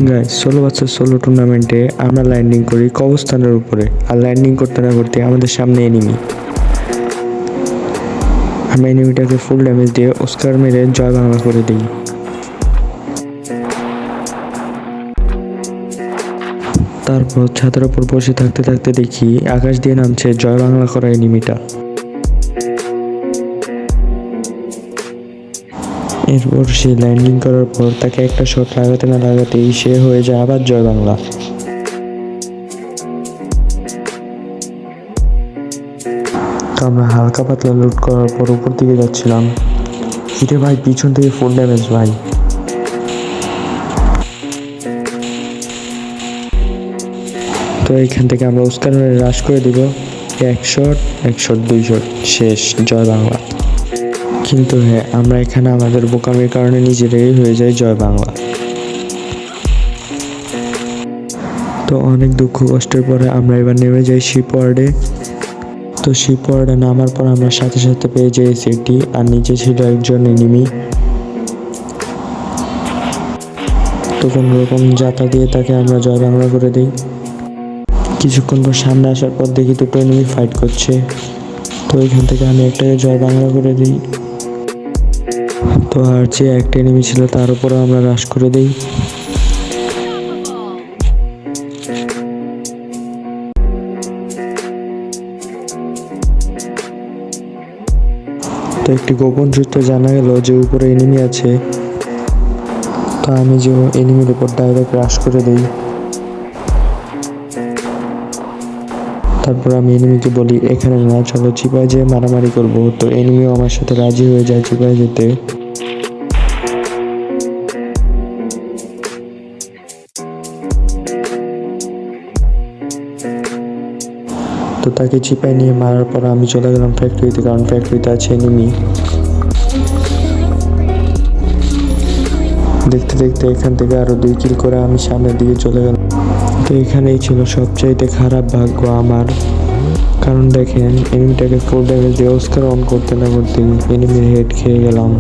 Guys 16 টুর্নামেন্টে আমরা landing করি কবরস্থানের উপরে, আর ল্যান্ডিং করতে না করতে আমাদের সামনে এনিমি। আমরা এনিমিটাকে ফুল ড্যামেজ দিয়ে অস্কার মেরে জয় বাংলা করে দিই। তারপর ছাদের উপর বসে থাকতে থাকতে দেখি আকাশ দিয়ে নামছে জয় বাংলা করা এনিমিটা। এরপর সে ল্যান্ডিং করার পর তাকে একটা শট লাগাতে না লাগাতেই সে হয়ে যায় আবার জয় বাংলা। তো আমরা হালকা পাতলা লুট করার পর উপর দিকে যাচ্ছিলাম। এটা ভাই পিছন থেকে ফুল ড্যামেজ ভাই। তো এইখান থেকে আমরা অস্কার মেরে রাশ করে দিব। এক শট 2 শট শেষ, জয় বাংলা। কিন্তু হ্যাঁ, আমরা এখানে আমাদের বোকামির কারণে নিজেরাই হয়ে যায় জয় বাংলা। তো অনেক দুঃখ কষ্টের পরে আমরা এবার নেমে যাই শিপওয়ার্ডে। তো শিপওয়ার্ডে নামার পর আমরা সাথে সাথে পেয়ে যাই সিটি, আর নিচে ছিল একজন এনিমি। তো কোনো রকম যাতা দিয়ে তাকে আমরা জয় বাংলা করে দিই। কিছুক্ষণ পর সামনে আসার পর দেখি দুটো এনিমি ফাইট করছে। তো এখান থেকে আমি একটাকে জয় বাংলা করে দিই। তো আর যে একটা এনিমি ছিল তার উপরও আমরা রাশ করে দিই। তো একটি গোপন সূত্রে জানা গেল যে উপরে এনিমি আছে। তো আমি যে এনিমির উপর ডাইরেক্ট রাশ করে দিই। তারপর আমি এনিমিকে বলি এখানে না, চলো চিপায় যেয়ে মারামারি করবো। তো এনিমিও আমার সাথে রাজি হয়ে যায় চিপায় যেতে। তো তাকে চিপায় নিয়ে মারার পর আমি চলে গেলাম ফ্যাক্টরিতে, কারণ ফ্যাক্টরিতে আছে এনিমি। দেখতে দেখতে এখান থেকে আরো 2 কিল করে আমি সামনের দিকে চলে গেলাম। তো এখানেই ছিল সবচাইতে খারাপ ভাগ্য আমার, কারণ দেখেন এনিমিটাকে ফুল ড্যামেজ দিয়ে অস্কার অন করতে না করতে এনিমির হেড খেয়ে গেলাম।